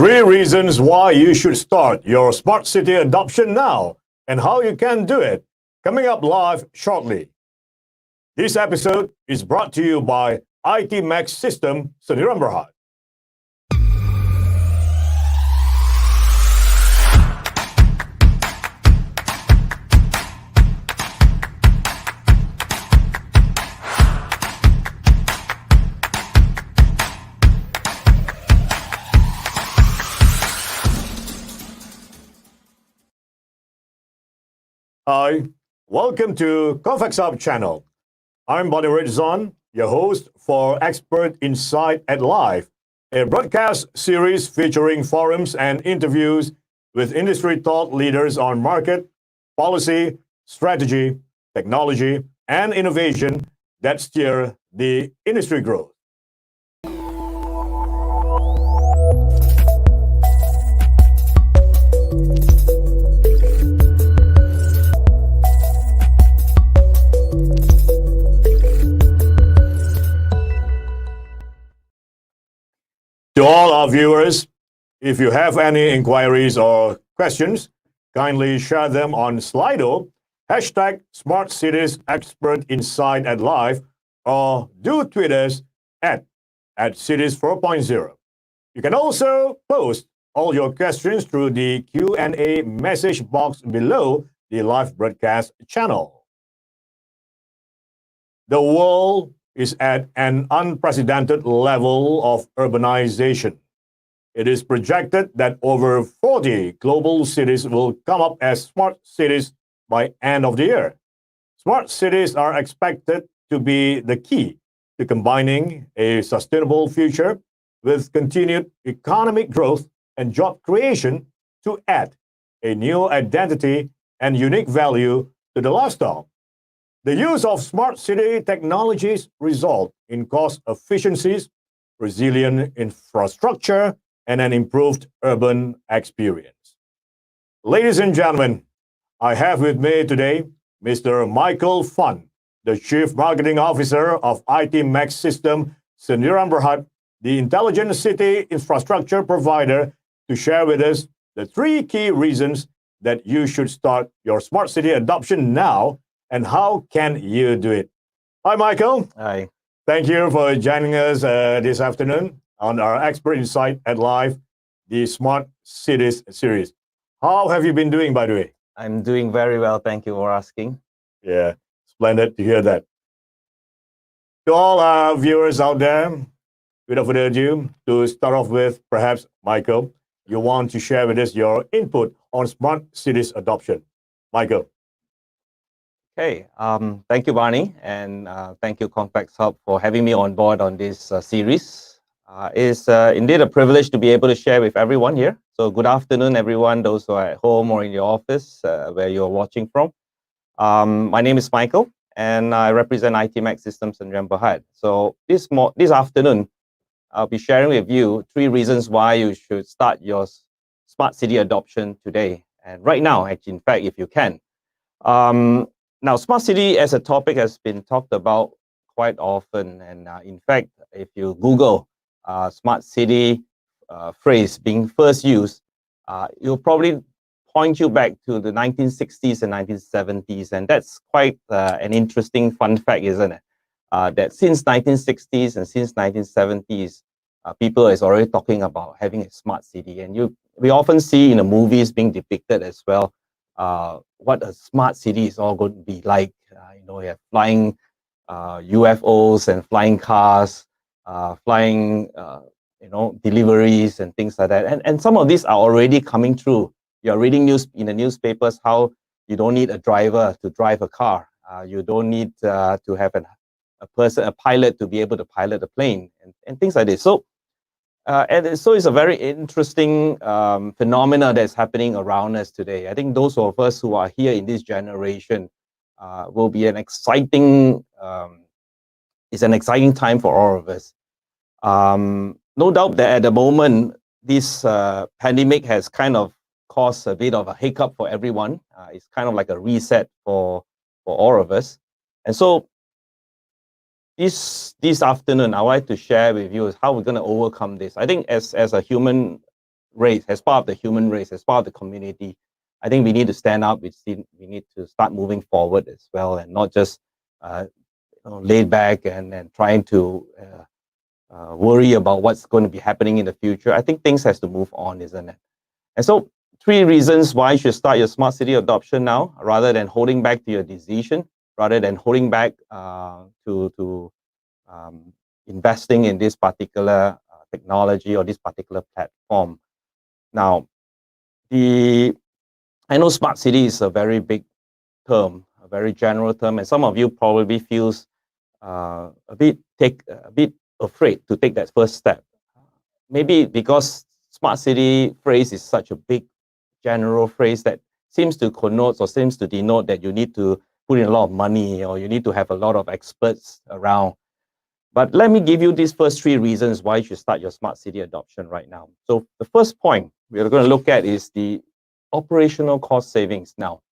3 reasons why you should start your smart city adoption now and how you can do it. Coming up live shortly. This episode is brought to you by ITMax System Sdn Bhd. Hi, welcome to Convex Hub channel. I'm Bonnie Rizon, your host for Expert Insight at Live, a broadcast series featuring forums and interviews with industry thought leaders on market, policy, strategy, technology, and innovation that steer the industry growth. To all our viewers, if you have any inquiries or questions, kindly share them on Slido, hashtag Smart Cities Expert Insight at Live, or do tweet us at Cities 4.0. You can also post all your questions through the Q&A message box below the live broadcast channel. The world is at an unprecedented level of urbanization. It is projected that over 40 global cities will come up as smart cities by end of the year. Smart cities are expected to be the key to combining a sustainable future with continued economic growth and job creation to add a new identity and unique value to the lifestyle. The use of smart city technologies result in cost efficiencies, resilient infrastructure, and an improved urban experience. Ladies and gentlemen, I have with me today Mr. Michael Fun, the Chief Marketing Officer of ITMax System Sdn Bhd, the intelligent city infrastructure provider, to share with us the 3 key reasons that you should start your smart city adoption now and how can you do it. Hi, Michael. Hi. Thank you for joining us this afternoon on our Expert Insight at Live, the Smart Cities series. How have you been doing, by the way? I'm doing very well. Thank you for asking. Yeah, splendid to hear that. To all our viewers out there, without further ado, to start off with, perhaps, Michael, you want to share with us your input on smart cities adoption. Michael. Okay. Thank you, Barney, and thank you, Convex Hub, for having me on board on this series. It's indeed a privilege to be able to share with everyone here. So good afternoon, everyone, those who are at home or in your office, where you're watching from. My name is Michael, and I represent ITMax Systems Sdn Bhd. So this afternoon, I'll be sharing with you 3 reasons why you should start your smart city adoption today. And right now, actually, in fact, if you can. Now, smart city as a topic has been talked about quite often. And in fact, if you Google smart city phrase being first used, it'll probably point you back to the 1960s and 1970s. And that's quite an interesting fun fact, isn't it? That since 1960s and since 1970s, people is already talking about having a smart city. And we often see in the movies being depicted as well, what a smart city is all going to be like. You have flying UFOs and flying cars, flying deliveries and things like that. And some of these are already coming through. You're reading in the newspapers how you don't need a driver to drive a car. You don't need to have a pilot to be able to pilot a plane and things like this. So it's a very interesting phenomena that's happening around us today. I think those of us who are here in this generation will be it's an exciting time for all of us. No doubt that at the moment, this pandemic has kind of caused a bit of a hiccup for everyone. It's kind of like a reset for all of us. And so this afternoon, I would like to share with you is how we're going to overcome this. I think as a human race, as part of the human race, as part of the community, I think we need to stand up. We need to start moving forward as well, and not just laid back and trying to worry about what's going to be happening in the future. I think things has to move on, isn't it? And so 3 reasons why you should start your smart city adoption now, rather than holding back to your decision, rather than holding back to investing in this particular technology or this particular platform. Now, I know smart city is a very big term, a very general term, and some of you probably feels a bit afraid to take that first step. Maybe because smart city phrase is such a big general phrase that seems to connote or seems to denote that you need to put in a lot of money or you need to have a lot of experts around. But let me give you these first 3 reasons why you should start your smart city adoption right now. So the first point we're going to look at is the operational cost savings now.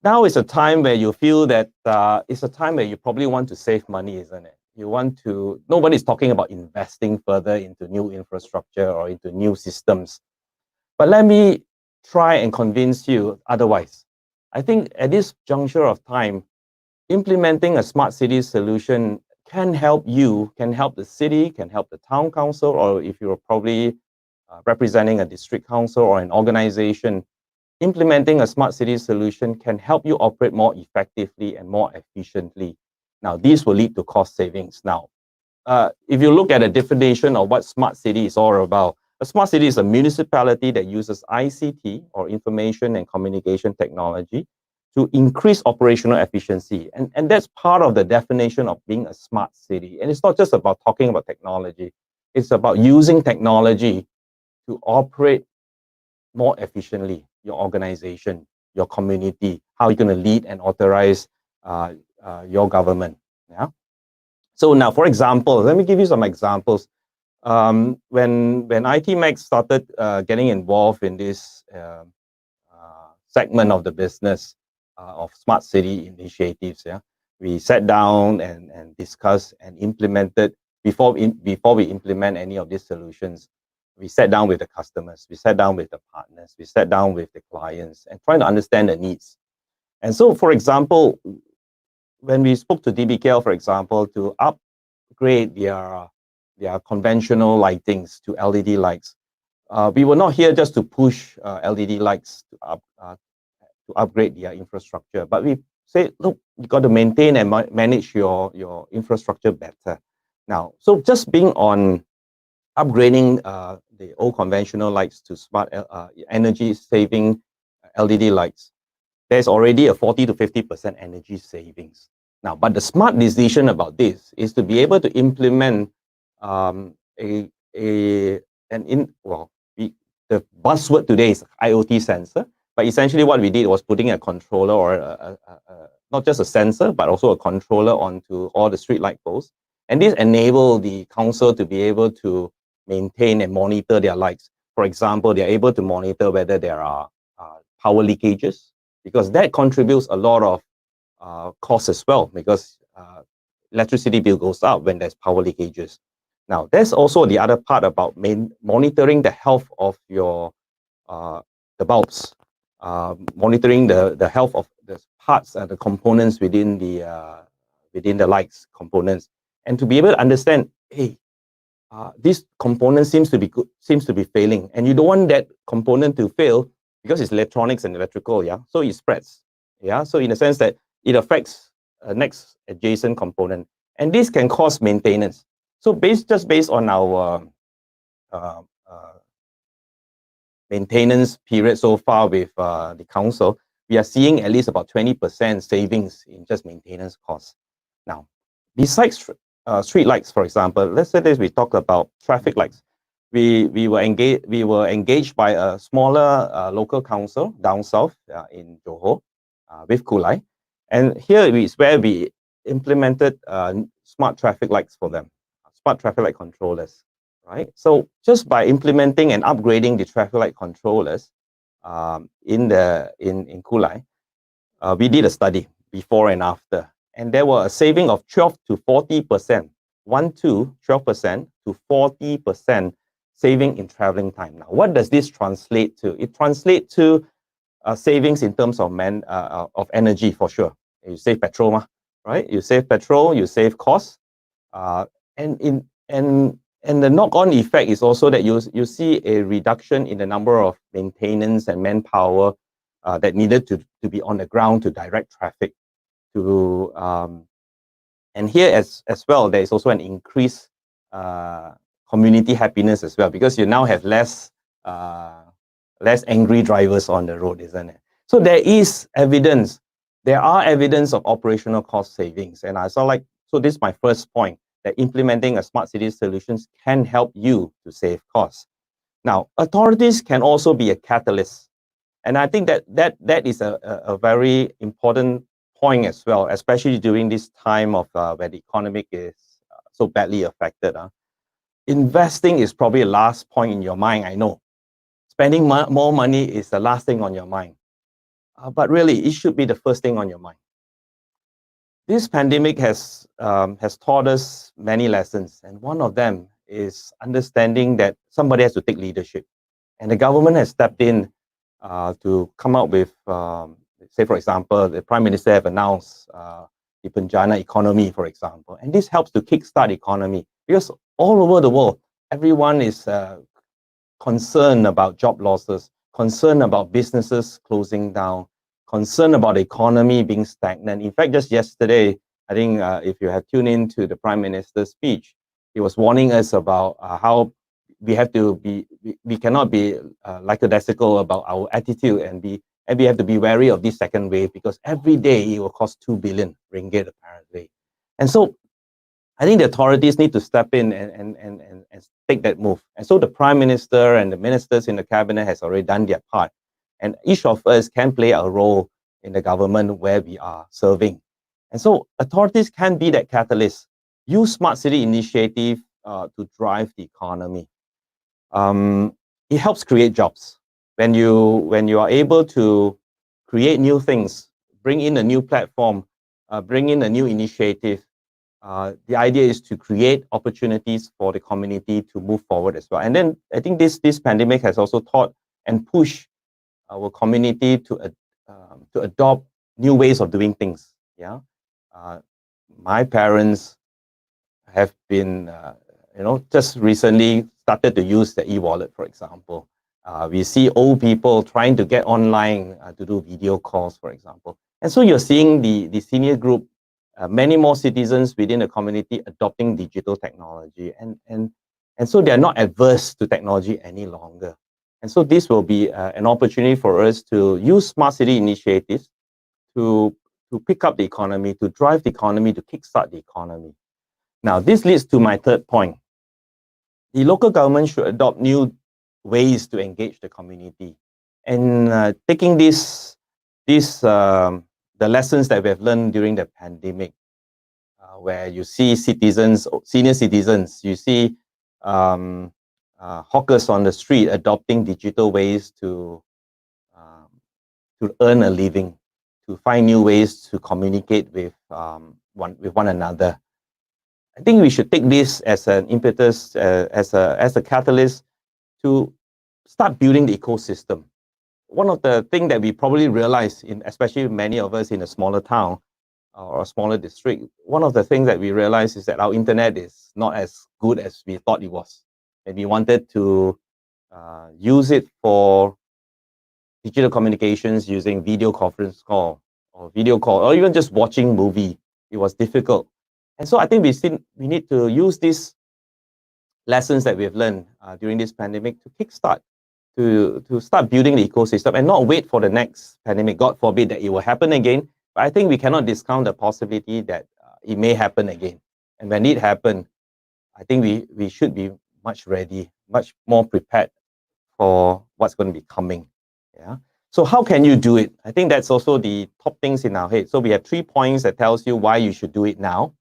Now is a time where you feel that it's a time where you probably want to save money, isn't it? You want to, nobody's talking about investing further into new infrastructure or into new systems. But let me try and convince you otherwise. I think at this juncture of time, implementing a smart city solution can help you, can help the city, can help the town council, or if you're probably representing a district council or an organization, implementing a smart city solution can help you operate more effectively and more efficiently. Now, these will lead to cost savings. Now, if you look at a definition of what smart city is all about, a smart city is a municipality that uses ICT, or information and communication technology, to increase operational efficiency. And that's part of the definition of being a smart city. And it's not just about talking about technology. It's about using technology to operate more efficiently your organization, your community, how you're going to lead and authorize your government. Yeah. So now, for example, let me give you some examples. When ITMax started getting involved in this segment of the business of smart city initiatives, yeah, we sat down and discussed and implemented before we implement any of these solutions. We sat down with the customers, we sat down with the partners, we sat down with the clients and trying to understand the needs. And so, for example, when we spoke to DBKL, for example, to upgrade their conventional lightings to LED lights, we were not here just to push LED lights to upgrade their infrastructure, but we said, look, you got to maintain and manage your infrastructure better. Now, so just being on upgrading the old conventional lights to smart energy saving LED lights, there's already a 40 to 50% energy savings. Now, but the smart decision about this is to be able to implement the buzzword today is IoT sensor, but essentially what we did was putting a controller or not just a sensor, but also a controller onto all the street light posts. And this enabled the council to be able to maintain and monitor their lights. For example, they're able to monitor whether there are power leakages, because that contributes a lot of cost as well, because electricity bill goes up when there's power leakages. Now, there's also the other part about monitoring the health of your the bulbs, monitoring the health of the parts and the components within the lights components, and to be able to understand, hey, this component seems to be failing, and you don't want that component to fail because it's electronics and electrical, yeah. So it spreads, yeah. So in a sense that it affects a next adjacent component, and this can cause maintenance. So just based on our maintenance period so far with the council, we are seeing at least about 20% savings in just maintenance costs. Now, besides street lights, for example, let's say this, we talk about traffic lights. We were engaged by a smaller local council down south in Johor with Kulai, and here is where we implemented smart traffic lights for them, smart traffic light controllers, right? So just by implementing and upgrading the traffic light controllers in Kulai, we did a study before and after, and there were a saving of 12 to 40%, 12% to 40% saving in traveling time. Now, what does this translate to? It translates to savings in terms of energy for sure. You save petrol, right? You save petrol, you save costs, and the knock-on effect is also that you see a reduction in the number of maintenance and manpower that needed to be on the ground to direct traffic to and here as well there is also an increased community happiness as well, because you now have less angry drivers on the road, isn't it? So there are evidence of operational cost savings, and so this is my first point, that implementing a smart city solutions can help you to save costs. Now, authorities can also be a catalyst, and I think that is a very important point as well, especially during this time of where the economic is so badly affected. Investing is probably the last point in your mind, I know. Spending more money is the last thing on your mind. But really, it should be the first thing on your mind. This pandemic has taught us many lessons, and one of them is understanding that somebody has to take leadership. And the government has stepped in to come up with, say, for example, the Prime Minister have announced the Penjana economy, for example. And this helps to kickstart the economy, because all over the world, everyone is concerned about job losses, concerned about businesses closing down, concerned about the economy being stagnant. In fact, just yesterday, I think if you have tuned in to the Prime Minister's speech, he was warning us about how we have to be, we cannot be lackadaisical about our attitude, and we have to be wary of this second wave, because every day it will cost 2 billion ringgit apparently. And so I think the authorities need to step in and take that move. And so the Prime Minister and the ministers in the cabinet has already done their part. And each of us can play a role in the government where we are serving. And so authorities can be that catalyst. Use smart city initiative to drive the economy. It helps create jobs. When you are able to create new things, bring in a new platform, bring in a new initiative, the idea is to create opportunities for the community to move forward as well. And then I think this pandemic has also taught and pushed our community to adopt new ways of doing things. Yeah, my parents have been, just recently started to use the e-wallet, for example. We see old people trying to get online to do video calls, for example. And so you're seeing the senior group, many more citizens within the community adopting digital technology, and so they're not adverse to technology any longer. And so this will be an opportunity for us to use smart city initiatives to pick up the economy, to drive the economy, to kickstart the economy. Now, this leads to my third point. The local government should adopt new ways to engage the community, and taking the lessons that we have learned during the pandemic, where you see senior citizens, you see hawkers on the street adopting digital ways to earn a living, to find new ways to communicate with one another. I think we should take this as an impetus, as a catalyst to start building the ecosystem. One of the things that we probably realize, especially many of us in a smaller town or a smaller district, one of the things that we realize is that our internet is not as good as we thought it was. And we wanted to use it for digital communications using video conference call or even just watching movie. It was difficult. And so I think we need to use these lessons that we have learned during this pandemic to kickstart, to start building the ecosystem and not wait for the next pandemic. God forbid that it will happen again. But I think we cannot discount the possibility that it may happen again. And when it happens, I think we should be much ready, much more prepared for what's going to be coming. Yeah. So how can you do it? I think that's also the top things in our head. So we have 3 points that tells you why you should do it now.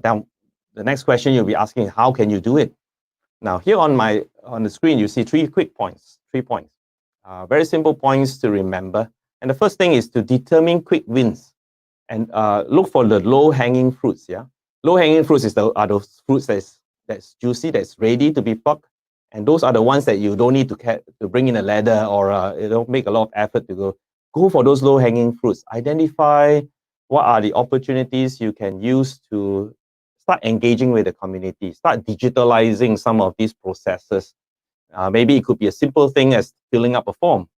Then the next question you'll be asking, how can you do it? Now here on the screen, you see 3 quick points, 3 points. Very simple points to remember. And the first thing is to determine quick wins and look for the low-hanging fruits. Yeah, low-hanging fruits are those fruits that's juicy, that's ready to be plucked, and those are the ones that you don't need to bring in a ladder or make a lot of effort to go for those low-hanging fruits. Identify what are the opportunities you can use to start engaging with the community, start digitalizing some of these processes. Maybe it could be a simple thing as filling up a form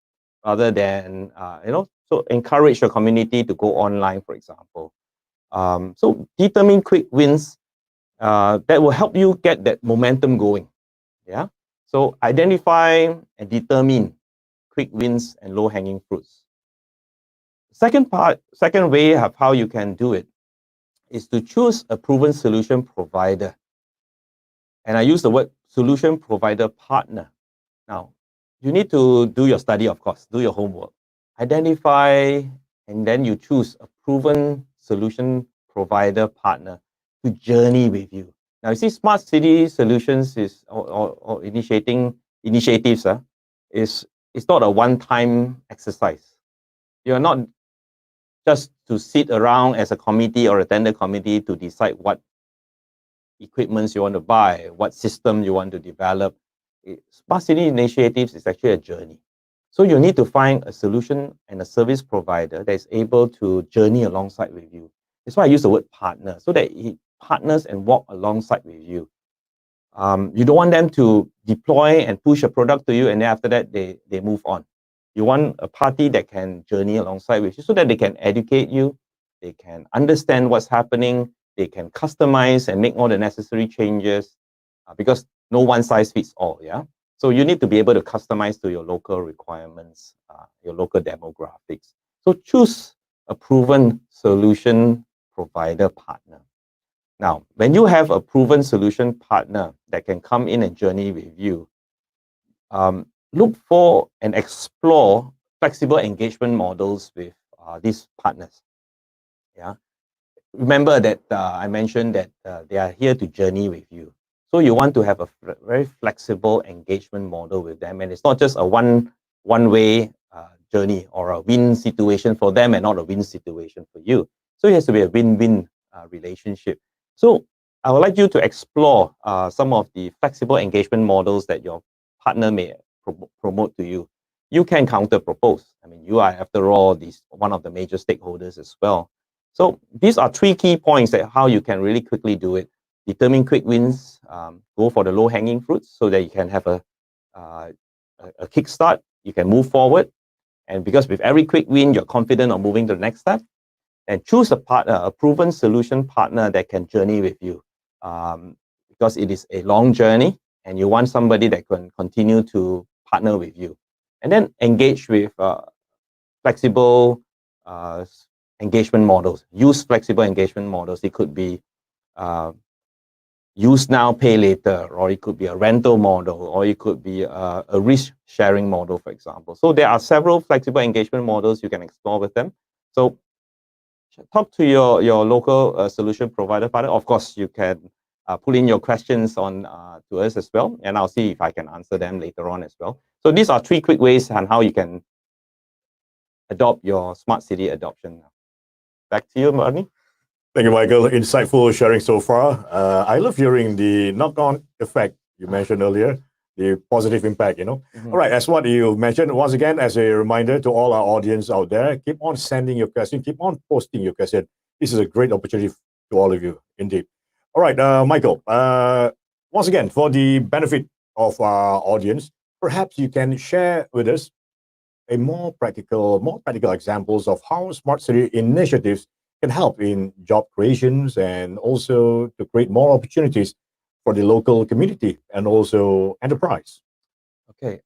rather than, so encourage your community to go online, for example. So determine quick wins that will help you get that momentum going. Yeah. So identify and determine quick wins and low-hanging fruits. Second way of how you can do it is to choose a proven solution provider. And I use the word solution provider partner. Now, you need to do your study, of course, do your homework. Identify, and then you choose a proven solution provider partner to journey with you. Now, you see, smart city solutions is or initiatives is not a one-time exercise. You're not just to sit around as a committee or a tender committee to decide what equipments you want to buy, what system you want to develop. Smart city initiatives is actually a journey. So you need to find a solution and a service provider that is able to journey alongside with you. That's why I use the word partner, so that he partners and walk alongside with you. You don't want them to deploy and push a product to you, and then after that, they move on. You want a party that can journey alongside with you so that they can educate you, they can understand what's happening, they can customize and make all the necessary changes because no one size fits all, yeah? So you need to be able to customize to your local requirements, your local demographics. So choose a proven solution provider partner. Now, when you have a proven solution partner that can come in and journey with you, look for and explore flexible engagement models with these partners. Yeah. Remember that I mentioned that they are here to journey with you. So you want to have a very flexible engagement model with them, and it's not just a one-way journey or a win situation for them and not a win situation for you. So it has to be a win-win relationship. So I would like you to explore some of the flexible engagement models that your partner may promote to you. You can counter propose. I mean, you are, after all, one of the major stakeholders as well. So these are 3 key points that how you can really quickly do it. Determine quick wins, go for the low-hanging fruits so that you can have a kickstart, you can move forward. And because with every quick win, you're confident of moving to the next step. And choose a partner, a proven solution partner that can journey with you. Because it is a long journey and you want somebody that can continue to partner with you. And then engage with flexible engagement models. Use flexible engagement models. It could be use now, pay later, or it could be a rental model, or it could be a risk sharing model, for example. So there are several flexible engagement models you can explore with them. So talk to your local solution provider partner. Of course, you can put in your questions on to us as well, and I'll see if I can answer them later on as well. So these are 3 quick ways on how you can adopt your smart city adoption. Back to you, Marnie. Thank you, Michael. Insightful sharing so far. I love hearing the knock-on effect you mentioned earlier, the positive impact, All right, as what you mentioned, once again, as a reminder to all our audience out there, keep on sending your question, keep on posting your question. This is a great opportunity to all of you, indeed. All right, Michael, once again, for the benefit of our audience, perhaps you can share with us a more practical examples of how smart city initiatives can help in job creations and also to create more opportunities for the local community and also enterprise. Okay.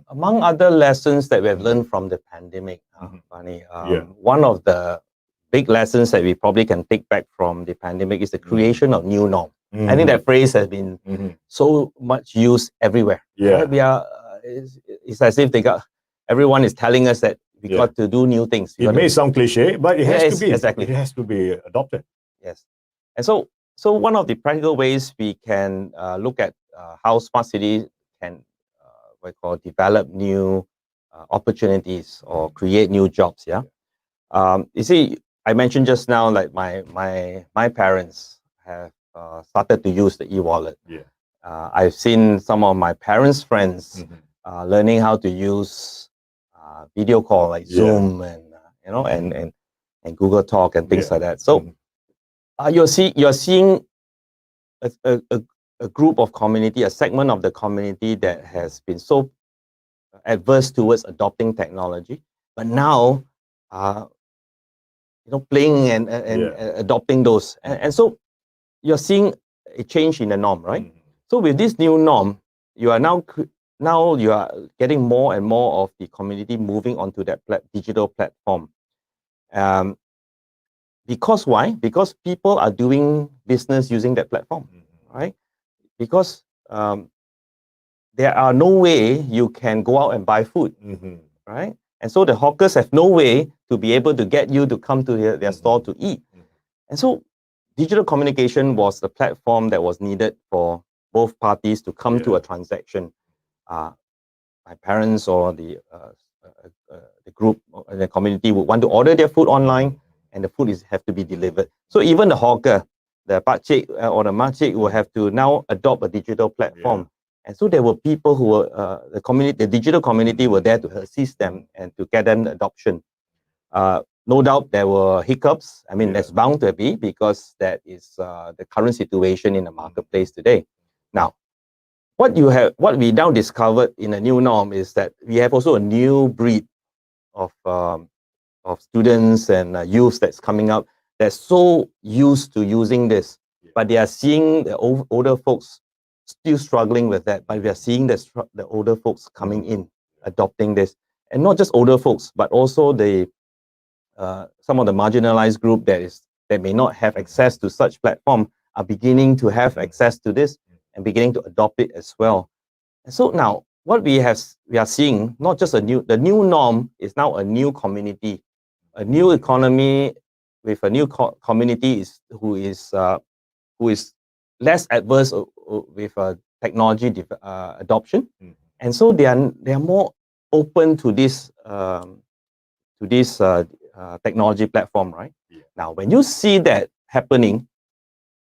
Among other lessons that we have learned from the pandemic, Barney, one of the big lessons that we probably can take back from the pandemic is the creation of new norm. I think that phrase has been so much used everywhere. Yeah. We are. It's as if everyone is telling us that we got to do new things. It may sound cliche, but it has to be. Exactly. It has to be adopted. Yes. And so one of the practical ways we can look at how smart cities can develop new opportunities or create new jobs. Yeah. You see, I mentioned just now, like my parents have started to use the e-wallet. Yeah. I've seen some of my parents' friends learning how to use video call like Zoom and and Google Talk and things like that. So you're seeing a group of community, a segment of the community that has been so adverse towards adopting technology, but now playing and adopting those, and so you're seeing a change in the norm, right? So with this new norm, you are now you are getting more and more of the community moving onto that digital platform. Because why? Because people are doing business using that platform, right? Because there are no way you can go out and buy food, right? And so the hawkers have no way to be able to get you to come to their store to eat. And so digital communication was the platform that was needed for both parties to come to a transaction. My parents or the group, the community would want to order their food online, and the food have to be delivered. So even the hawker, the pakcik or the makcik will have to now adopt a digital platform. And so there were people who were, the digital community were there to assist them and to get them adoption. No doubt there were hiccups. I mean, that's bound to be, because that is the current situation in the marketplace today. Now, what we now discovered in a new norm is that we have also a new breed of students and youth that's coming up. They're so used to using this, but they are seeing the older folks still struggling with that. But we are seeing the older folks coming in, adopting this, and not just older folks, but also the some of the marginalized group that may not have access to such platform are beginning to have access to this and beginning to adopt it as well. And so now what we are seeing, not just the new norm is now a new community, a new economy with a new community who is less adverse with technology adoption, and so they are more open to this technology platform, right? Now, when you see that happening,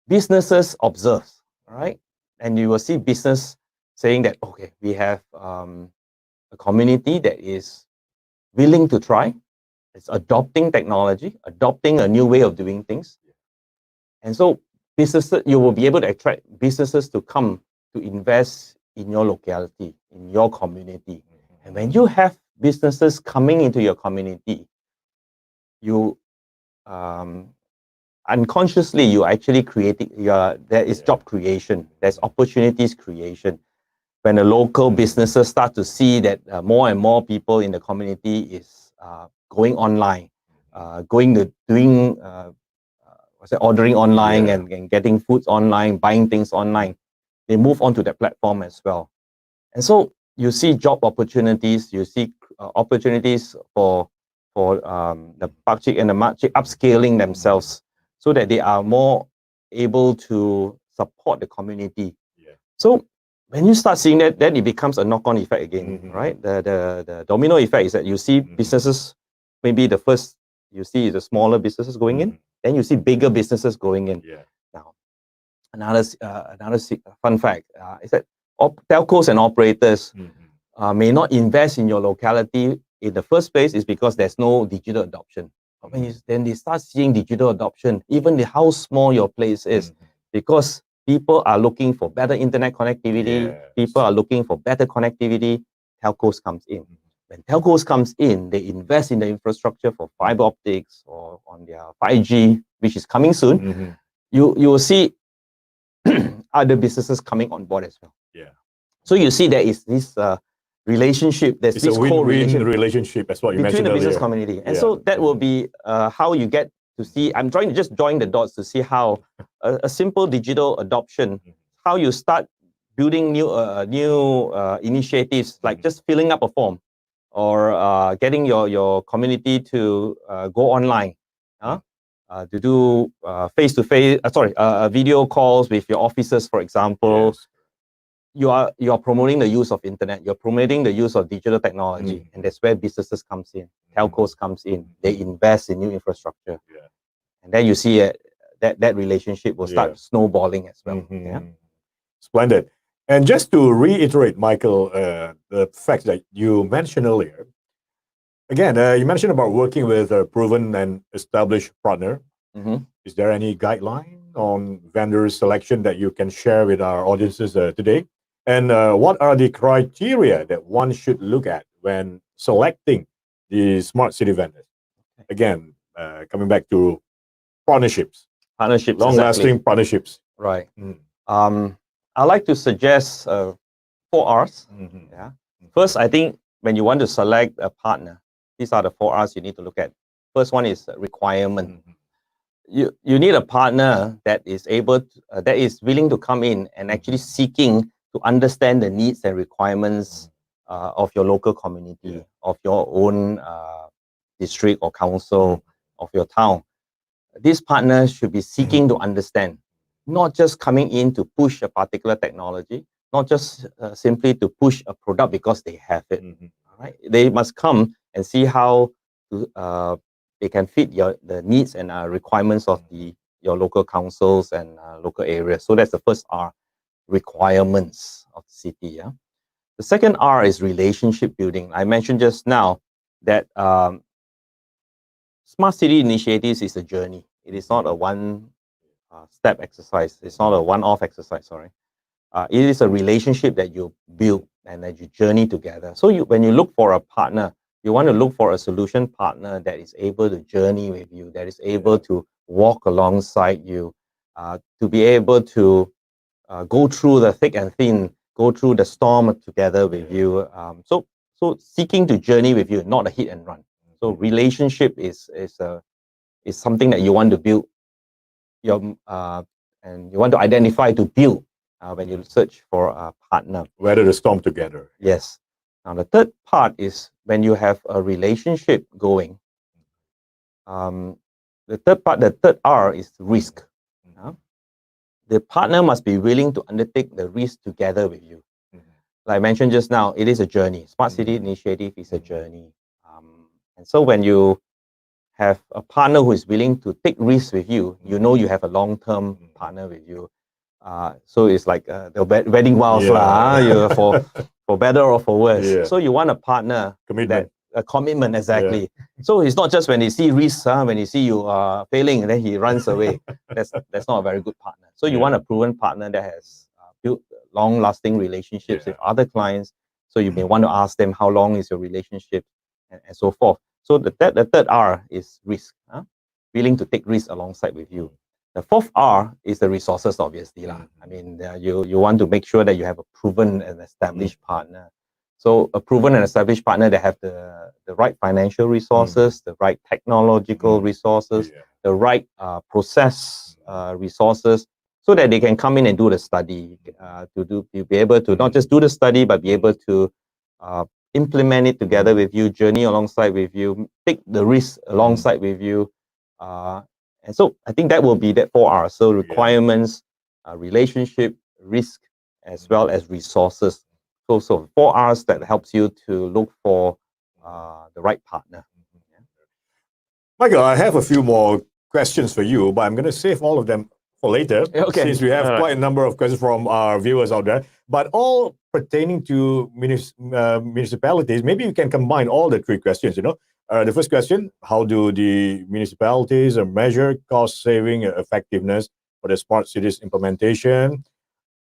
businesses observe, right? And you will see business saying that, okay, we have a community that is willing to try, it's adopting technology, adopting a new way of doing things. And so businesses, you will be able to attract businesses to come to invest in your locality, in your community. And when you have businesses coming into your community, you unconsciously you actually creating there is job creation, there's opportunities creation. When the local businesses start to see that more and more people in the community is going online, doing ordering online and getting foods online, buying things online, they move on to that platform as well. And so you see job opportunities, you see opportunities for the pakcik and the makcik upscaling themselves so that they are more able to support the community. So when you start seeing that, then it becomes a knock-on effect again, right? The domino effect is that you see businesses, maybe the first you see the smaller businesses going in, then you see bigger businesses going in. Now, another fun fact is that telcos and operators may not invest in your locality in the first place is because there's no digital adoption. But then they start seeing digital adoption, even how small your place is, because people are looking for better internet connectivity, people are looking for better connectivity, telcos comes in. When telcos comes in, they invest in the infrastructure for fiber optics or on their 5G, which is coming soon. You will see other businesses coming on board as well. So you see there is this relationship, there's it's this a win-win relationship, as what you between mentioned the business earlier. community. And so that will be how you get to see, I'm trying to just join the dots to see how a simple digital adoption, how you start building new initiatives, like just filling up a form or getting your community to go online, to do face-to-face, video calls with your officers, for example. You are promoting the use of internet, you're promoting the use of digital technology, and that's where businesses comes in, telcos comes in, they invest in new infrastructure, and then you see that relationship will start snowballing as well. Splendid. And just to reiterate, Michael, the fact that you mentioned earlier, again, you mentioned about working with a proven and established partner. Mhm. Is there any guideline on vendor selection that you can share with our audiences today? And what are the criteria that one should look at when selecting the smart city vendors? Again, coming back to partnerships, Partnerships, long-lasting exactly. partnerships. Right. I like to suggest 4 Rs. Mhm. Yeah. First, I think when you want to select a partner, these are the 4 Rs you need to look at. First one is requirement. Mhm. You need a partner that is able to, that is willing to come in and actually seeking to understand the needs and requirements of your local community, of your own district or council, of your town. This partner should be seeking to understand, not just coming in to push a particular technology, not just simply to push a product because they have it. Right? They must come and see how to, they can fit the needs and requirements of your local councils and local areas. So that's the first R, requirements of the city. Yeah. The second R is relationship building. I mentioned just now that smart city initiatives is a journey. It is not a one step exercise. It's not a one-off exercise. Sorry. It is a relationship that you build and that you journey together. So when you look for a partner, you want to look for a solution partner that is able to journey with you, that is able to walk alongside you, to be able to go through the thick and thin, go through the storm together with you. So seeking to journey with you, not a hit and run. So relationship is something that you want to build and you want to identify to build when you search for a partner. Weather the storm together. Yes. Now the third part is when you have a relationship going. The third R is risk. The partner must be willing to undertake the risk together with you. Like I mentioned just now, it is a journey. Smart City Initiative is a journey. And so when you have a partner who is willing to take risks with you, you know you have a long-term partner with you. So it's like the wedding vows for better or for worse. Yeah. So you want a partner Commitment. a commitment, exactly. So it's not just when he see risks, when he see you failing, and then he runs away. That's not a very good partner. So you want a proven partner that has built long-lasting relationships with other clients. So you may want to ask them how long is your relationship, and so forth. So the third R is risk, willing to take risks alongside with you. The fourth R is the resources, obviously. I mean, you want to make sure that you have a proven and established partner. So a proven and established partner that have the right financial resources, the right technological resources, the right process resources, so that they can come in and do the study, to be able to not just do the study, but be able to implement it together with you, journey alongside with you, take the risk alongside with you. And so I think that will be that 4R. So requirements, relationship, risk, as well as resources. So 4Rs that helps you to look for the right partner. Michael, I have a few more questions for you, but I'm going to save all of them for later, since we have quite a number of questions from our viewers out there, but all pertaining to municipalities. Maybe you can combine all the three questions, The first question, how do the municipalities measure cost-saving effectiveness for the smart cities implementation?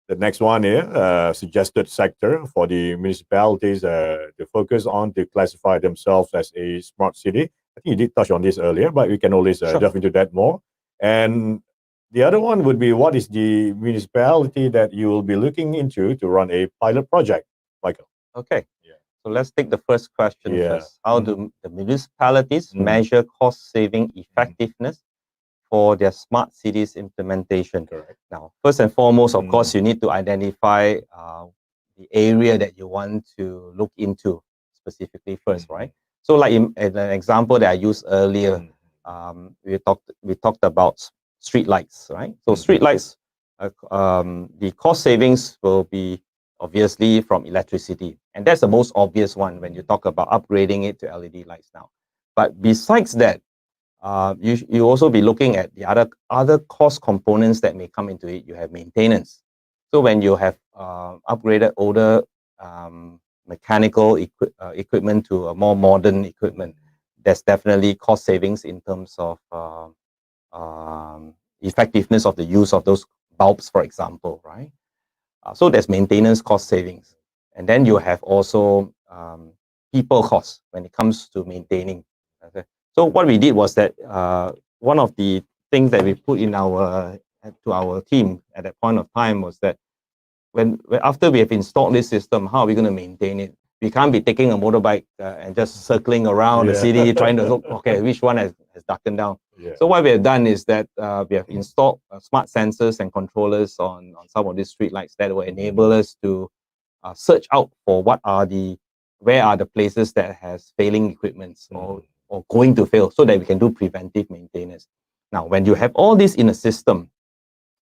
The next one is suggested sector for the municipalities to focus on to classify themselves as a smart city. I think you did touch on this earlier, but we can always delve into that more. And the other one would be, what is the municipality that you will be looking into to run a pilot project, Michael? Okay. So let's take the first question first. How do the municipalities measure cost-saving effectiveness for their smart cities implementation? Correct. Now, first and foremost, of course, you need to identify the area that you want to look into specifically first, right? So like in an example that I used earlier, we talked about street lights, right? So street lights, the cost savings will be obviously from electricity. And that's the most obvious one when you talk about upgrading it to LED lights now. But besides that, you also be looking at the other cost components that may come into it. You have maintenance. So when you have upgraded older mechanical equipment to a more modern equipment, there's definitely cost savings in terms of effectiveness of the use of those bulbs, for example, right? So there's maintenance cost savings. And then you have also people costs when it comes to maintaining. Okay. So what we did was that one of the things that we put in to our team at that point of time was that when after we have installed this system, how are we going to maintain it? We can't be taking a motorbike and just circling around the city trying to look, okay, which one has darkened down. So what we have done is that we have installed smart sensors and controllers on some of these street lights that will enable us to search out for where are the places that has failing equipments or going to fail, so that we can do preventive maintenance. Now, when you have all this in a system,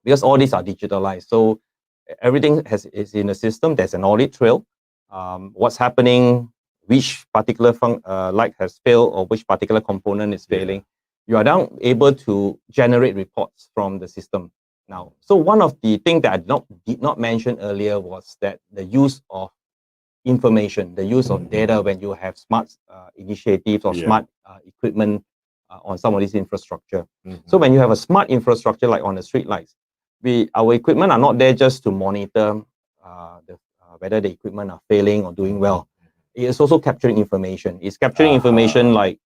because all these are digitalized, so everything is in a system, there's an audit trail. What's happening, which particular light has failed, or which particular component is failing. You are now able to generate reports from the system. Now, so one of the things that I did not mention earlier was that the use of information, the use of data when you have smart initiatives or smart equipment on some of this infrastructure. So when you have a smart infrastructure like on the street lights, our equipment are not there just to monitor whether the equipment are failing or doing well. It is also capturing information. It's capturing information like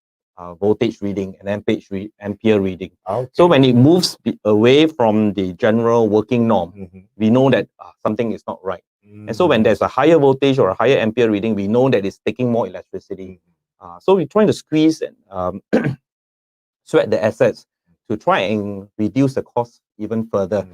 voltage reading and ampere reading. Okay. So when it moves away from the general working norm, we know that something is not right. And so when there's a higher voltage or a higher ampere reading, we know that it's taking more electricity. So we're trying to squeeze and sweat the assets to try and reduce the cost even further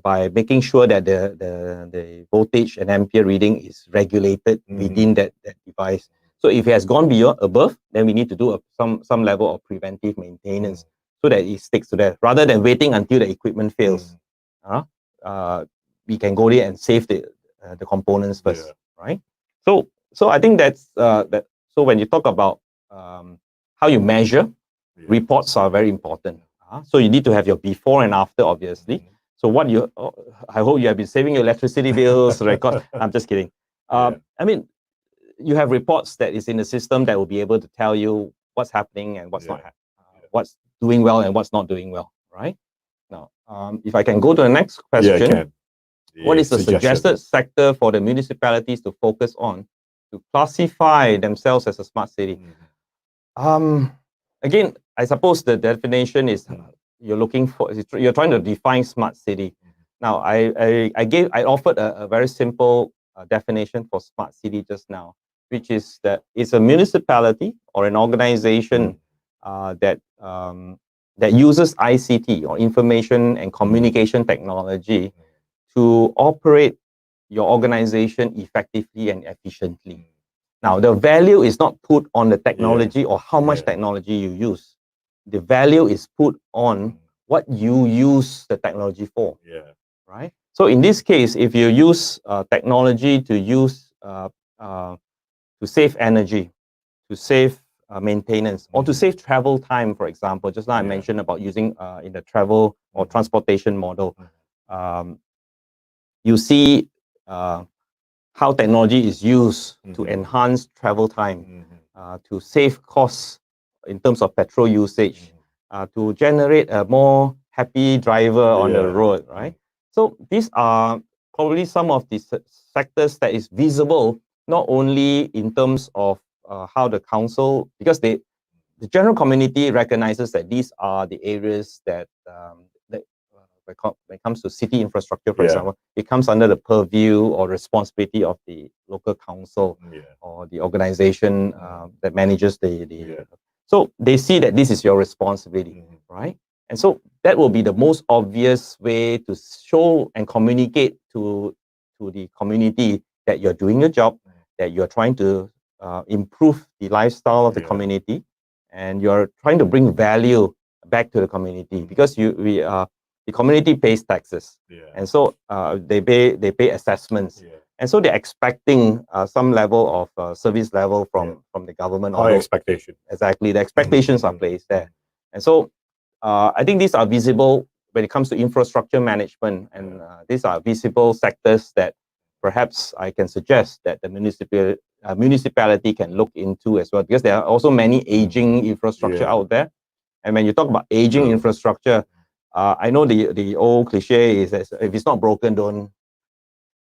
by making sure that the voltage and ampere reading is regulated within that device. So if it has gone above, then we need to do some level of preventive maintenance so that it sticks to that, rather than waiting until the equipment fails. We can go there and save the components first, right? So I think that's that. So when you talk about how you measure, reports are very important. So you need to have your before and after, obviously. So I hope you have been saving your electricity bills, record. I'm just kidding. I mean, you have reports that is in the system that will be able to tell you what's happening and what's not happening, what's doing well and what's not doing well, right? Now, if I can go to the next question. What is the suggested sector for the municipalities to focus on to classify themselves as a smart city? Again, I suppose the definition is you're trying to define smart city. Now, I offered a very simple definition for smart city just now, which is that it's a municipality or an organization that uses ICT or information and communication technology to operate your organization effectively and efficiently. Now, the value is not put on the technology or how much technology you use. The value is put on what you use the technology for. Right? So in this case, if you use technology to save energy, to save maintenance, or to save travel time, for example, just now I mentioned about using in the travel or transportation model, you see how technology is used to enhance travel time, to save costs in terms of petrol usage, to generate a more happy driver on the road, right? So these are probably some of the sectors that is visible, not only in terms of how the council, because the general community recognizes that these are the areas that when it comes to city infrastructure, for example, it comes under the purview or responsibility of the local council or the organization that manages the. So they see that this is your responsibility, right? And so that will be the most obvious way to show and communicate to the community that you're doing your job, that you're trying to improve the lifestyle of the community, and you're trying to bring value back to the community, because the community pays taxes, and so they pay assessments, and so they're expecting some level of service level from the government. High expectation. Exactly, the expectations are placed there, and so I think these are visible when it comes to infrastructure management, and these are visible sectors that perhaps I can suggest that the municipality can look into as well, because there are also many aging infrastructure Yeah. out there. And when you talk about aging True. infrastructure, I know the old cliche is that if it's not broken, don't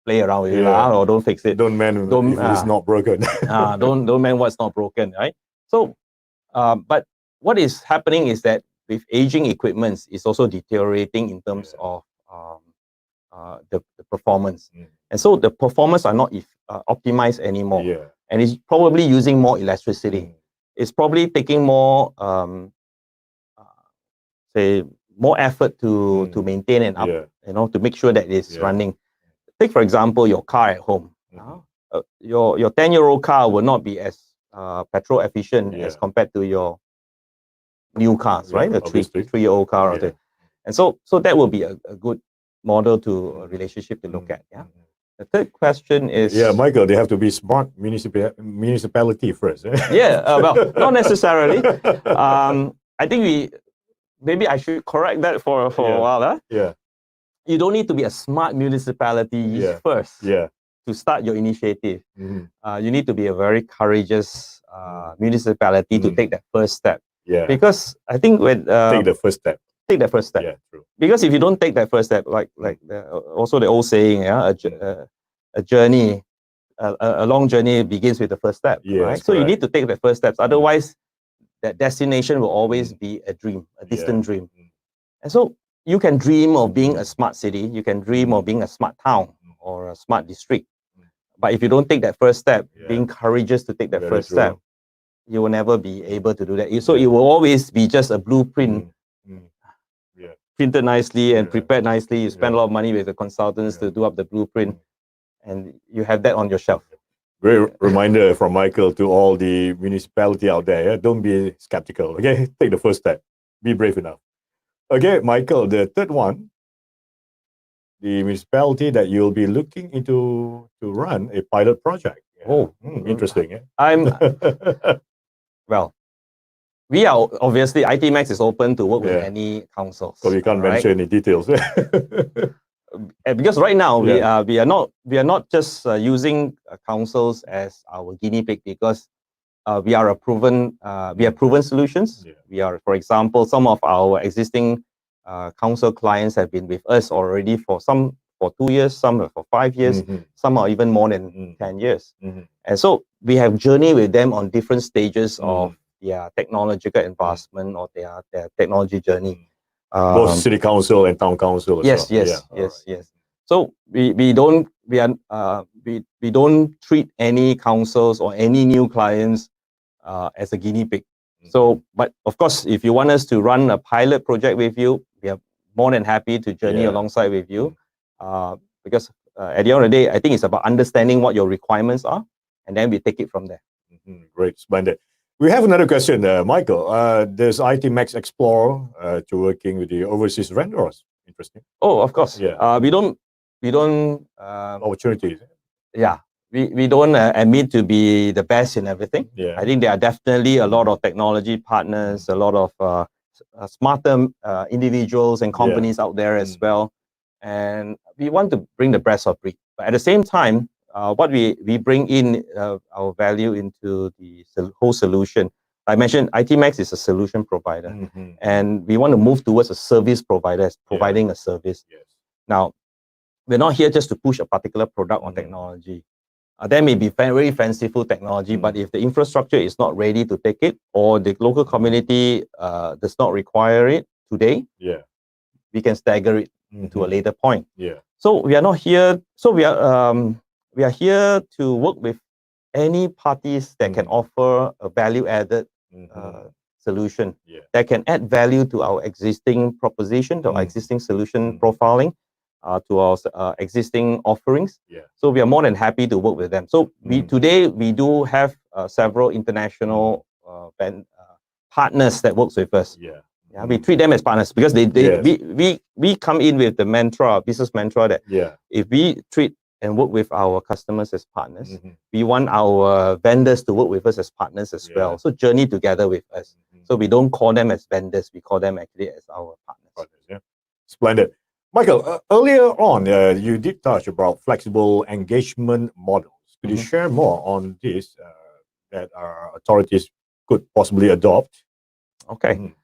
play around with it or don't fix it. Don't mend if it's not broken. Don't mend what's not broken, right? So, but what is happening is that with aging equipments, it's also deteriorating in terms of the performance. And so the performance are not optimized anymore. Yeah. And it's probably using more electricity. It's probably taking more, say, more effort to maintain and to make sure that it's running. Take, for example, your car at home. Your 10-year-old car will not be as petrol efficient as compared to your new cars, right? A 3-year-old car. And so that will be a good model to relationship to look at. Yeah. The third question is... Yeah, Michael, they have to be smart municipality first. Well, not necessarily. I think maybe I should correct that for a while. You don't need to be a smart municipality first to start your initiative. You need to be a very courageous municipality to take that first step. Because I think when... take the first step. Take that first step. True. Because if you don't take that first step, also the old saying, a journey, a long journey begins with the first step. Right? So you need to take the first steps. Otherwise, that destination will always be a dream, a distant dream. And so you can dream of being a smart city. You can dream of being a smart town or a smart district. But if you don't take that first step, being courageous to take that first step, you will never be able to do that. So it will always be just a blueprint, printed nicely and prepared nicely. You spend a lot of money with the consultants to do up the blueprint, and you have that on your shelf. Great reminder from Michael to all the municipality out there. Don't be skeptical. Okay, take the first step. Be brave enough. Okay, Michael, the third one, the municipality that you'll be looking into to run a pilot project. Interesting. Well, we are obviously, ITMax is open to work with any councils. So you can't mention any details. Because right now we are not just using councils as our guinea pig, because we have proven solutions. We are, for example, some of our existing council clients have been with us already for 2 years, some for 5 years, some are even more than 10 years. And so we have journeyed with them on different stages of their technological advancement or their technology journey. Both city council and town council. Yes. So we don't treat any councils or any new clients as a guinea pig. So, but of course, if you want us to run a pilot project with you, we are more than happy to journey alongside with you. Because at the end of the day, I think it's about understanding what your requirements are, and then we take it from there. Great, splendid. We have another question, Michael. Does ITMax explore to working with the overseas vendors? Interesting. Oh, of course. We don't opportunities. We don't admit to be the best in everything. I think there are definitely a lot of technology partners, a lot of smarter individuals and companies out there as well. And we want to bring the best of breed. But at the same time, what we bring in our value into the whole solution. I mentioned ITMax is a solution provider, and we want to move towards a service provider, providing a service. Now, we're not here just to push a particular product or technology. There may be very fanciful technology, but if the infrastructure is not ready to take it, or the local community does not require it today, we can stagger it to a later point. So we are not here. So we are here to work with any parties that can offer a value-added solution that can add value to our existing proposition, to our existing solution profiling, to our existing offerings. So we are more than happy to work with them. So today we do have several international partners that works with us. We treat them as partners because we come in with the business mantra that if we treat and work with our customers as partners, we want our vendors to work with us as partners as well. So journey together with us. So we don't call them as vendors, we call them actually as our partners. Splendid. Michael, earlier on, you did touch about flexible engagement models. Could you share more on this that our authorities could possibly adopt? Okay, Mhm.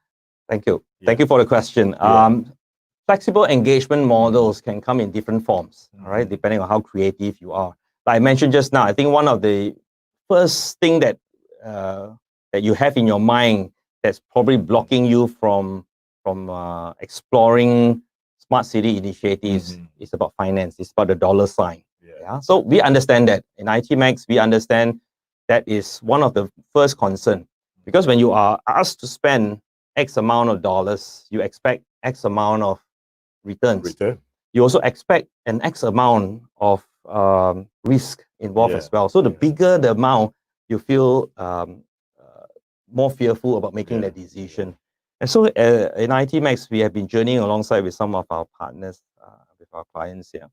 thank you. Yeah. Thank you for the question. Yeah. Flexible engagement models can come in different forms, all right, Mhm. depending on how creative you are. Like I mentioned just now, I think one of the first thing that that you have in your mind that's probably blocking you from exploring smart city initiatives Mhm. is about finance. It's about the dollar sign. Yeah. Yeah. So we understand that in ITMax, we understand that is one of the first concern, because when you are asked to spend X amount of dollars, you expect X amount of returns. Return. You also expect an X amount of risk involved Yeah. as well. So the Yeah. bigger the amount, you feel more fearful about making Yeah. that decision. And so in ITMax, we have been journeying alongside with some of our partners, with our clients here.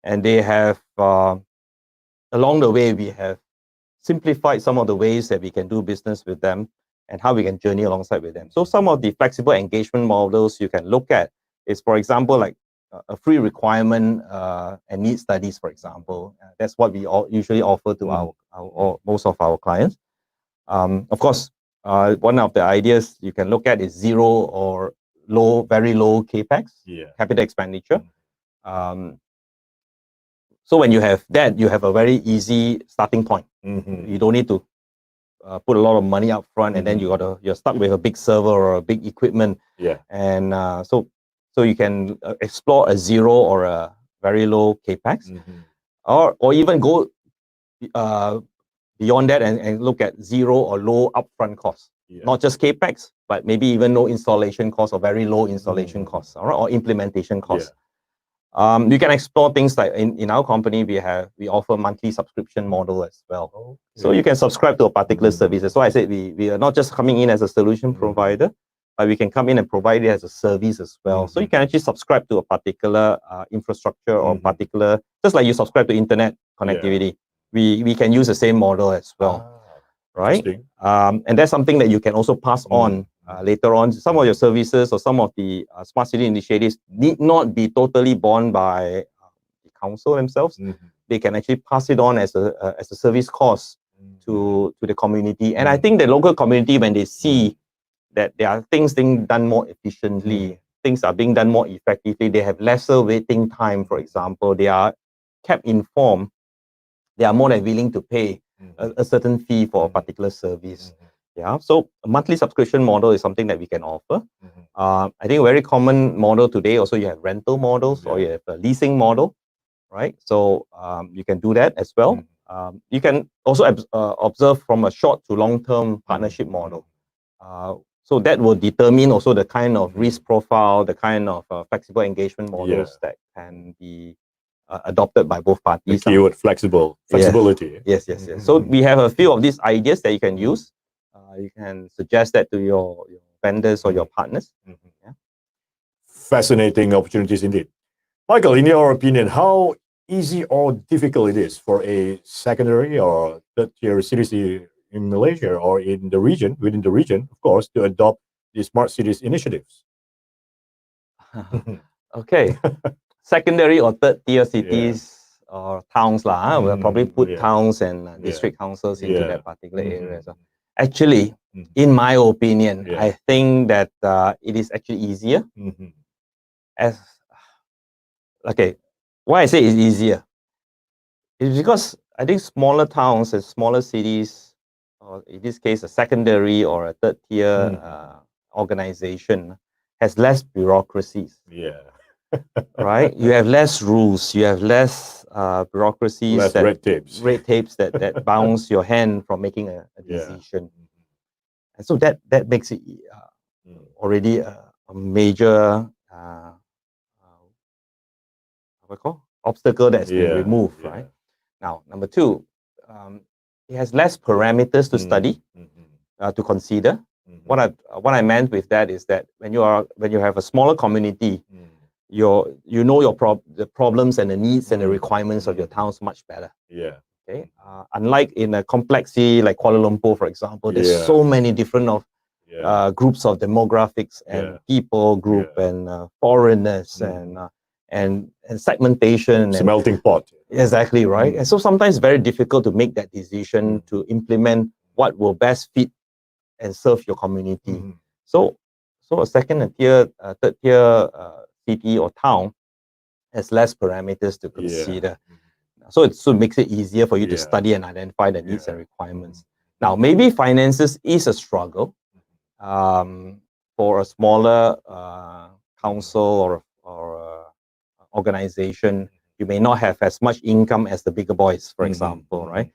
And they have, along the way, we have simplified some of the ways that we can do business with them and how we can journey alongside with them. So some of the flexible engagement models you can look at is, for example, like a free requirement and need studies, for example. That's what we usually offer to our most of our clients. Of course, one of the ideas you can look at is zero or very low capex, capital expenditure. So when you have that, you have a very easy starting point. You don't need to put a lot of money up front, and then you're stuck with a big server or a big equipment. Yeah. And so you can explore a zero or a very low capex, or even go beyond that and look at zero or low upfront costs. Yeah. Not just capex, but maybe even no installation costs or very low installation costs, all right, or implementation costs. You can explore things like in our company, we offer monthly subscription model as well. Okay. So you can subscribe to a particular service. That's why I said we are not just coming in as a solution provider, but we can come in and provide it as a service as well. So you can actually subscribe to a particular infrastructure or particular, just like you subscribe to internet connectivity. We can use the same model as well. Right? And that's something that you can also pass on later on. Some of your services or some of the smart city initiatives need not be totally borne by the council themselves. They can actually pass it on as a service cost to the community. And I think the local community, when they see that there are things being done more efficiently, things are being done more effectively, they have lesser waiting time, for example, they are kept informed, they are more than willing to pay a certain fee for a particular service. Yeah, so a monthly subscription model is something that we can offer. I think a very common model today, also you have rental models or you have a leasing model, right? So you can do that as well. You can also observe from a short to long-term partnership model. So that will determine also the kind of risk profile, the kind of flexible engagement models that can be adopted by both parties. The keyword flexibility. Yes. So we have a few of these ideas that you can use. You can suggest that to your vendors or your partners. Yeah. Fascinating opportunities indeed. Michael, in your opinion, how easy or difficult it is for a secondary or third-tier city in Malaysia or in the region, within the region, of course, to adopt the smart cities initiatives? Okay. Secondary or third-tier cities or towns we'll probably put towns and district councils into that particular area. So actually, in my opinion, I think that it is actually easier. Why I say it's easier is because I think smaller towns and smaller cities, or in this case, a secondary or a third-tier organization, has less bureaucracies. Right? You have less rules. You have less bureaucracies. Less red tapes. Red tapes that bounce your hand from making a decision. And so that makes it already a major obstacle that's been removed, right? Now, number two, it has less parameters to study, to consider. What I meant with that is that when you have a smaller community, you know the problems and the needs and the requirements of your towns much better. Okay. Unlike in a complex city like Kuala Lumpur, for example, there's so many different groups of demographics and people group and foreigners and segmentation. It's a And, melting pot. exactly, right? And so sometimes it's very difficult to make that decision to implement what will best fit and serve your community. So a second and third tier city or town has less parameters to consider. So it makes it easier for you to study and identify the needs and requirements. Now, maybe finances is a struggle for a smaller council or organization. You may not have as much income as the bigger boys, for example, right?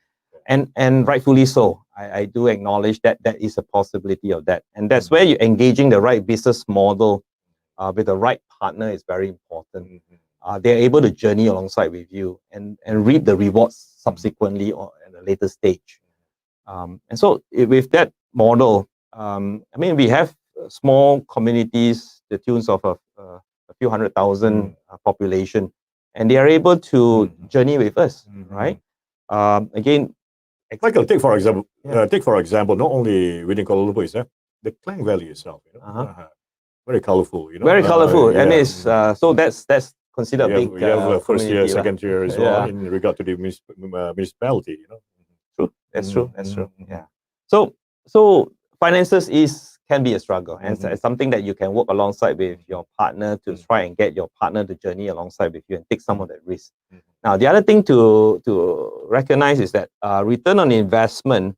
And rightfully so. I do acknowledge that that is a possibility of that. And that's where you're engaging the right business model with the right partner is very important. They're able to journey alongside with you and reap the rewards subsequently or at a later stage. And so with that model, I mean, we have small communities, the tunes of a few 100,000 population, and they are able to journey with us, right? Again, Michael, take for example, not only within Kuala Lumpur itself, the Klang Valley itself, very colorful, very colorful, and it's so that's considered a big. You have first tier, community, second tier as well in regard to the municipality. True. That's true. That's true. Yeah. So finances can be a struggle, and it's something that you can work alongside with your partner to try and get your partner to journey alongside with you and take some of that risk. Now, the other thing to recognize is that return on investment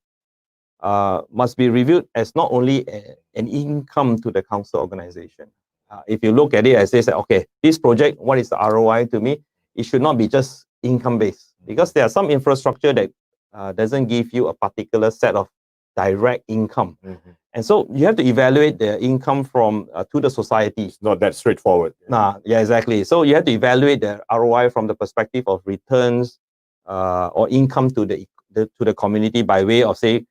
must be reviewed as not only an income to the council organization. If you look at it as say, okay, this project, what is the ROI to me? It should not be just income based, because there are some infrastructure that doesn't give you a particular set of direct income. And so you have to evaluate the income from to the society. It's not that straightforward. Yeah, exactly. So you have to evaluate the ROI from the perspective of returns or income to the community by way of say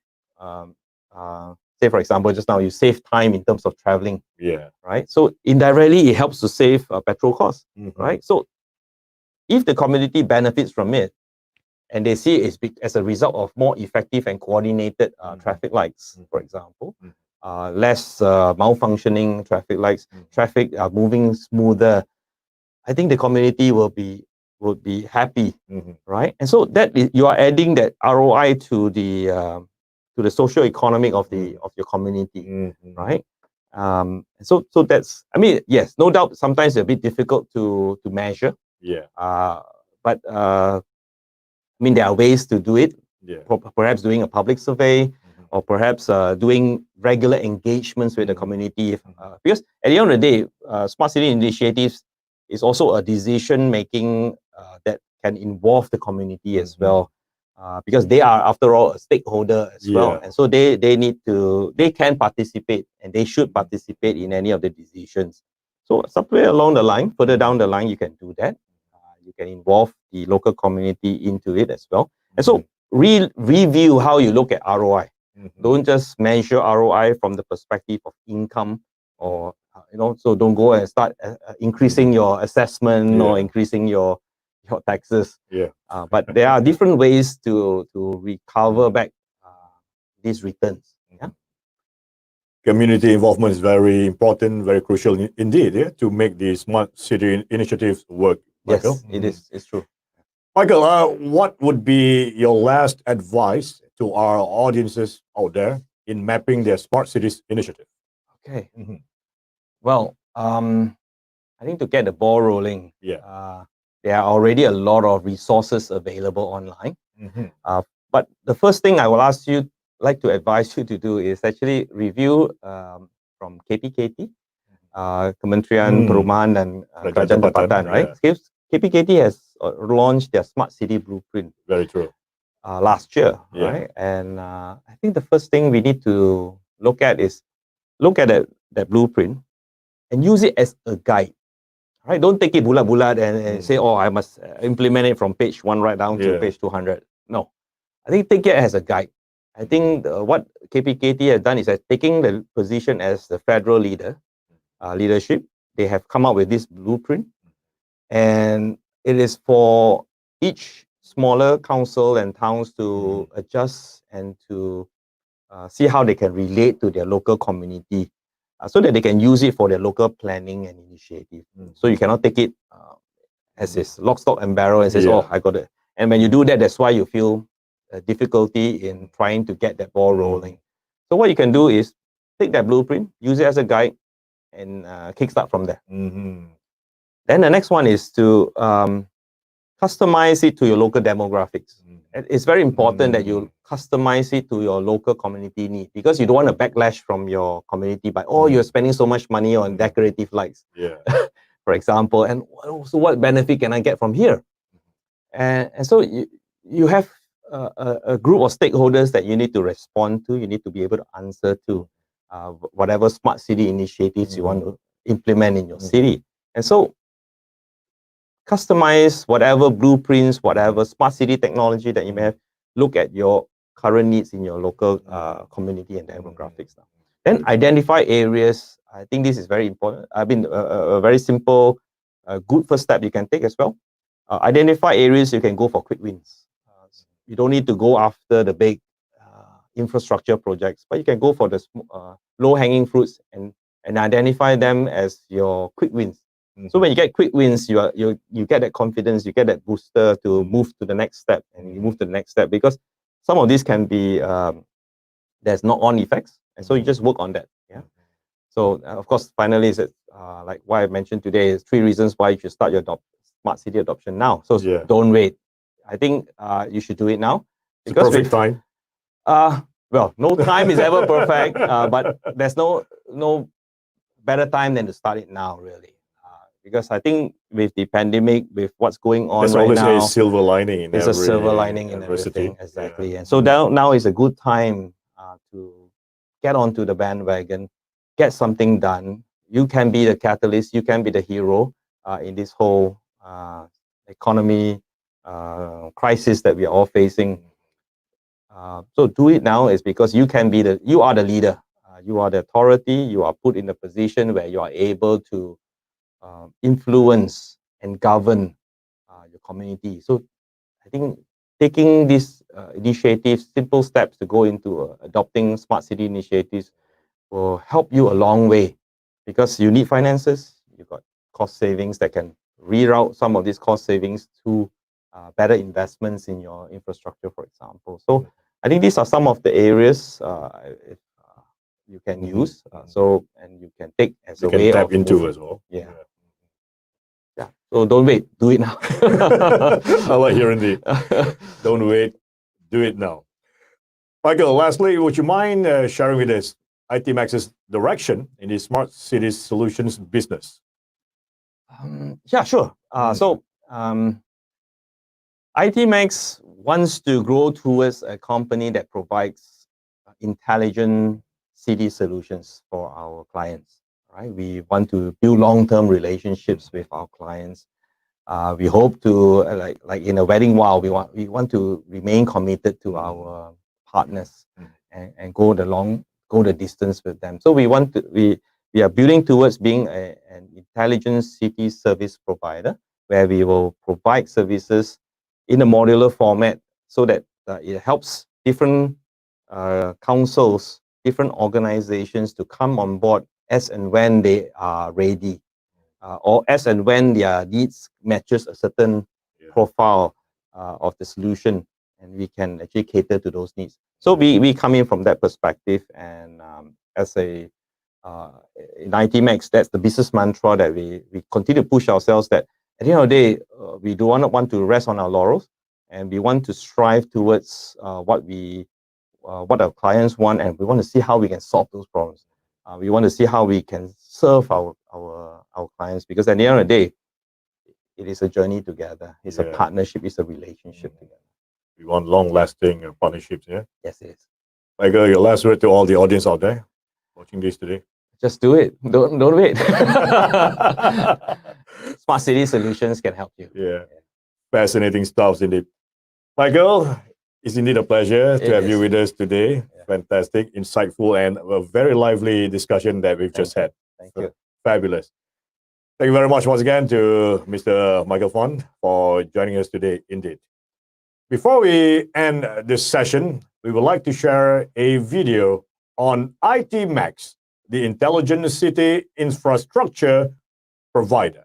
for example, just now you save time in terms of traveling. Right. So indirectly it helps to save petrol costs. Right. So if the community benefits from it, and they see it as a result of more effective and coordinated traffic lights, for example, less malfunctioning traffic lights, traffic moving smoother, I think the community will be happy, right? And so that you are adding that ROI to the socio-economic of your community, right? So that's, I mean, yes, no doubt sometimes it's a bit difficult to measure. But I mean, there are ways to do it. Perhaps doing a public survey, or perhaps doing regular engagements with the community. Because at the end of the day, smart city initiatives is also a decision making that can involve the community as well. Because they are, after all, a stakeholder as well, and so they can participate and they should participate in any of the decisions. So somewhere along the line, further down the line, you can do that. You can involve the local community into it as well. And so review how you look at ROI. Don't just measure ROI from the perspective of income or, so don't go and start increasing your assessment or increasing your taxes. But there are different ways to recover back these returns. Community involvement is very important, very crucial indeed, to make the smart city initiatives work. Michael? Yes, it is. It's true. Michael, what would be your last advice to our audiences out there in mapping their smart cities initiative? Okay. Well, I think to get the ball rolling, there are already a lot of resources available online. But the first thing I will like to advise you to do is actually review from KPKT, Kementerian Perumahan dan Kerajaan Tempatan, right? KPKT has launched their Smart City Blueprint. Very true. Last year, right? And I think the first thing we need to look at is that blueprint and use it as a guide. Right? Don't take it bulat-bulat and say, oh, I must implement it from page 1 right down to page 200. No. I think take it as a guide. I think what KPKT has done is that taking the position as the federal leadership, they have come up with this blueprint. And it is for each smaller council and towns to adjust and to see how they can relate to their local community so that they can use it for their local planning and initiative. So you cannot take it as is lock, stock, and barrel, and says, Yeah. "Oh, I got it." And when you do that, that's why you feel difficulty in trying to get that ball rolling. So what you can do is take that blueprint, use it as a guide, and kickstart from there. Then the next one is to customize it to your local demographics. It's very important that you customize it to your local community need, because you don't want a backlash from your community by, oh, you're spending so much money on decorative lights, for example, and so what benefit can I get from here? And so you have a group of stakeholders that you need to respond to, you need to be able to answer to whatever smart city initiatives you want to implement in your city. And so customize whatever blueprints, whatever smart city technology that you may have, look at your current needs in your local community and demographics. Then identify areas. I think this is very important. I mean, a very simple, good first step you can take as well. Identify areas you can go for quick wins. You don't need to go after the big infrastructure projects, but you can go for the low-hanging fruits and identify them as your quick wins. So when you get quick wins, you get that confidence, you get that booster to move to the next step, and you move to the next step, because some of these can be there's knock-on effects, and so you just work on that. Yeah. So of course, finally, is like what I mentioned today is 3 reasons why you should start your smart city adoption now. So don't wait. I think you should do it now. Because it's perfect time. Well, no time is ever perfect, but there's no better time than to start it now, really. Because I think with the pandemic, with what's going on there's right now, always a silver lining in there's every a silver lining in adversity. everything. Exactly. And so now is a good time to get onto the bandwagon, get something done. You can be the catalyst, you can be the hero in this whole economy crisis that we are all facing. So do it now is because you are the leader, you are the authority, you are put in a position where you are able to influence and govern your community. So I think taking these initiatives, simple steps to go into adopting smart city initiatives will help you a long way, because you need finances, you've got cost savings that can reroute some of these cost savings to better investments in your infrastructure, for example. So I think these are some of the areas you can use. And you can take as a way tap of into as well. Yeah. So don't wait, do it now. I like hearing don't wait, do it now. Michael, lastly, would you mind sharing with us ITMax's direction in the smart cities solutions business? Yeah, sure. So ITMax wants to grow towards a company that provides intelligent city solutions for our clients. Right? We want to build long-term relationships with our clients. We hope to, like in a wedding vow, we want to remain committed to our partners and go the distance with them. So we are building towards being an intelligent city service provider, where we will provide services in a modular format, so that it helps different councils, different organizations to come on board as and when they are ready, or as and when their needs matches a certain profile of the solution, and we can actually cater to those needs. So we come in from that perspective, and as in ITMax, that's the business mantra that we continue to push ourselves, that at the end of the day, we do not want to rest on our laurels, and we want to strive towards what our clients want, and we want to see how we can solve those problems. We want to see how we can serve our clients, because at the end of the day, it is a journey together. It's a partnership. It's a relationship together. We want long-lasting partnerships. Yeah. Yes, it is. Michael, your last word to all the audience out there watching this today. Just do it. Don't wait. Smart city solutions can help you. Yeah. Fascinating stuff indeed. Michael, it's indeed a pleasure to have you with us today. Fantastic, insightful, and a very lively discussion that we've just had. Thank you. Fabulous. Thank you very much once again to Mr. Michael Font for joining us today indeed. Before we end this session, we would like to share a video on ITMax, the Intelligent City Infrastructure Provider.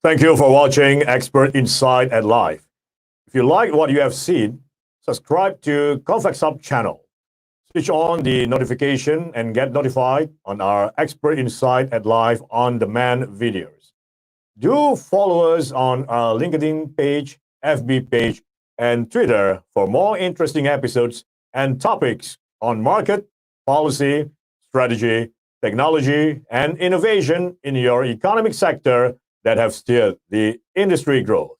Thank you for watching Expert Insight at Live. If you like what you have seen, subscribe to Convex Hub channel. Switch on the notification and get notified on our Expert Insight at Live on-demand videos. Do follow us on our LinkedIn page, FB page, and Twitter for more interesting episodes and topics on market, policy, strategy, technology, and innovation in your economic sector that have steered the industry growth.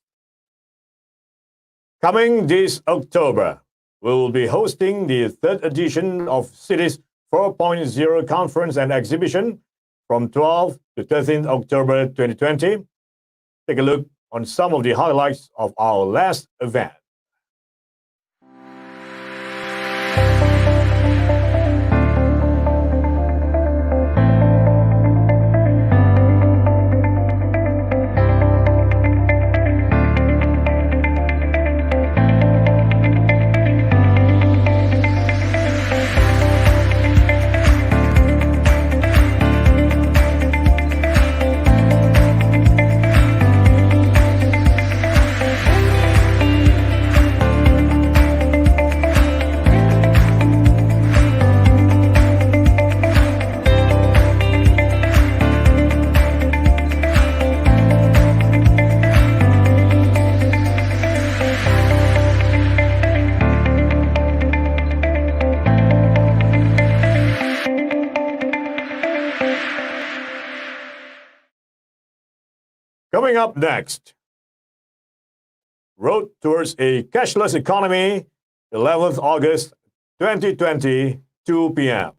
Coming this October, we will be hosting the third edition of Cities 4.0 Conference and Exhibition from 12 to 13 October 2020. Take a look on some of the highlights of our last event. Coming up next, Road Towards a Cashless Economy, 11th August 2020, 2 p.m.